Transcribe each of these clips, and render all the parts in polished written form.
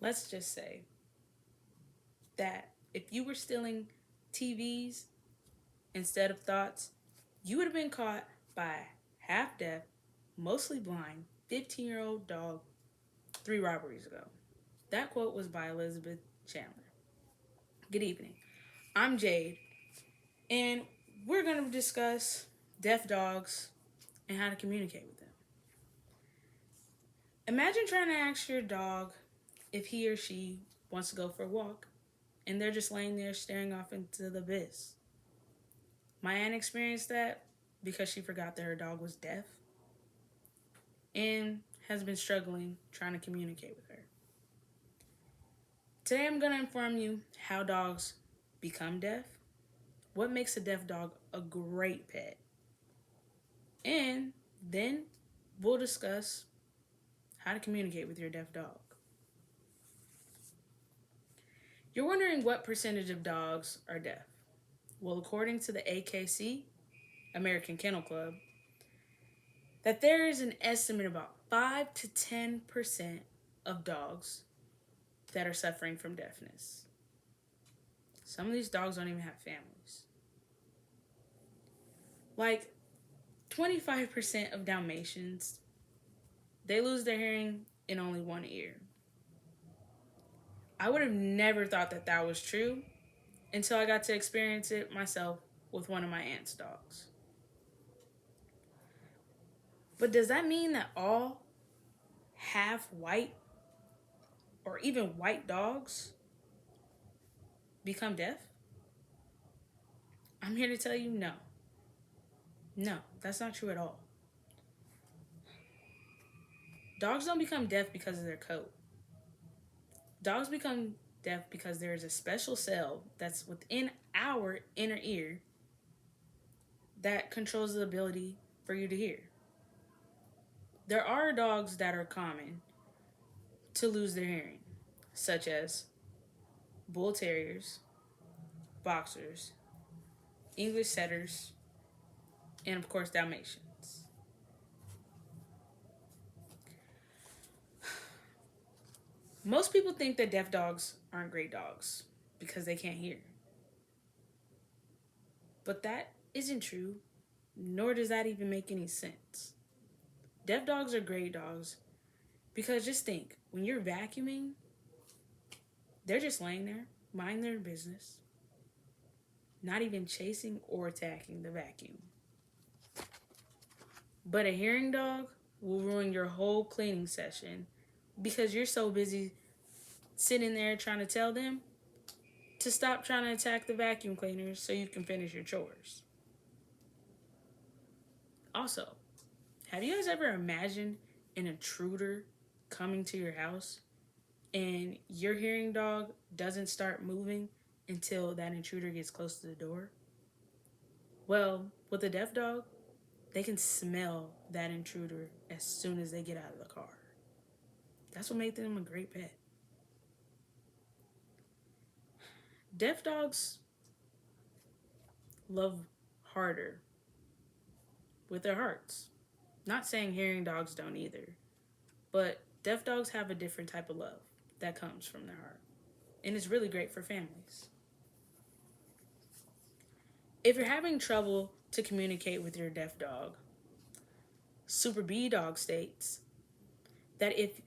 Let's just say that if you were stealing TVs instead of thoughts, you would have been caught by a half deaf, mostly blind 15-year-old dog 3 robberies ago. That quote was by Elizabeth Chandler. Good evening. I'm Jade, and we're going to discuss deaf dogs and how to communicate with them. Imagine trying to ask your dog if he or she wants to go for a walk, and they're just laying there staring off into the abyss. My aunt experienced that because she forgot that her dog was deaf and has been struggling trying to communicate with her. Today I'm going to inform you how dogs become deaf, what makes a deaf dog a great pet, and then we'll discuss how to communicate with your deaf dog. You're wondering what percentage of dogs are deaf. Well, according to the AKC, American Kennel Club, that there is an estimate about 5 to 10% of dogs that are suffering from deafness. Some of these dogs don't even have families. Like 25% of Dalmatians, they lose their hearing in only one ear. I would have never thought that that was true until I got to experience it myself with one of my aunt's dogs. But does that mean that all half white or even white dogs become deaf? I'm here to tell you no. No, that's not true at all. Dogs don't become deaf because of their coat. Dogs become deaf because there is a special cell that's within our inner ear that controls the ability for you to hear. There are dogs that are common to lose their hearing, such as bull terriers, boxers, English setters, and of course Dalmatians. Most people think that deaf dogs aren't great dogs because they can't hear. But that isn't true, nor does that even make any sense. Deaf dogs are great dogs because just think, when you're vacuuming, they're just laying there, minding their business, not even chasing or attacking the vacuum. But a hearing dog will ruin your whole cleaning session because you're so busy sitting there trying to tell them to stop trying to attack the vacuum cleaners so you can finish your chores. Also, have you guys ever imagined an intruder coming to your house and your hearing dog doesn't start moving until that intruder gets close to the door? Well, with a deaf dog, they can smell that intruder as soon as they get out of the car. That's what makes them a great pet. Deaf dogs love harder with their hearts. Not saying hearing dogs don't either, but deaf dogs have a different type of love that comes from their heart. And it's really great for families. If you're having trouble to communicate with your deaf dog, Super B Dog states that if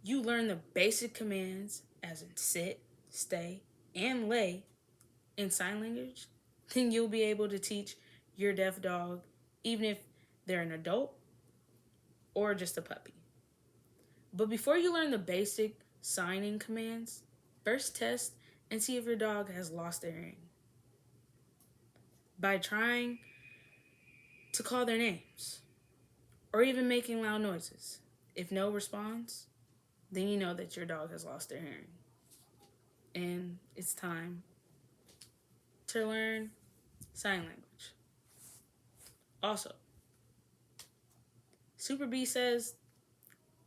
you learn the basic commands as in sit, stay, and lay in sign language, then you'll be able to teach your deaf dog even if they're an adult or just a puppy. But before you learn the basic signing commands, first test and see if your dog has lost their hearing by trying to call their names or even making loud noises. If no response, then you know that your dog has lost their hearing. And it's time to learn sign language. Also, Super B says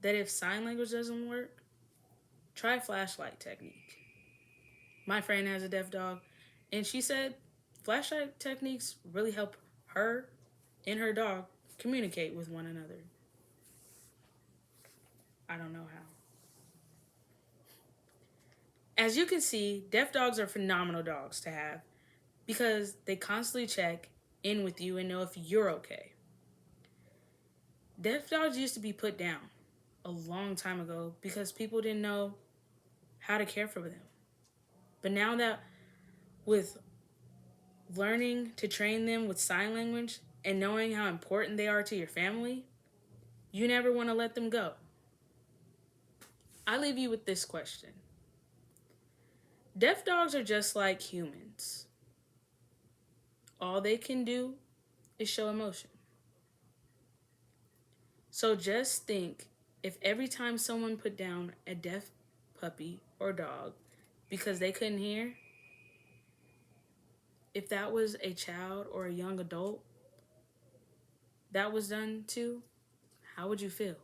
that if sign language doesn't work, try flashlight technique. My friend has a deaf dog, and she said flashlight techniques really help her and her dog communicate with one another. I don't know how. As you can see, deaf dogs are phenomenal dogs to have because they constantly check in with you and know if you're okay. Deaf dogs used to be put down a long time ago because people didn't know how to care for them. But now that with learning to train them with sign language and knowing how important they are to your family, you never want to let them go. I leave you with this question. Deaf dogs are just like humans. All they can do is show emotion. So just think, if every time someone put down a deaf puppy or dog because they couldn't hear, if that was a child or a young adult that was done to, how would you feel?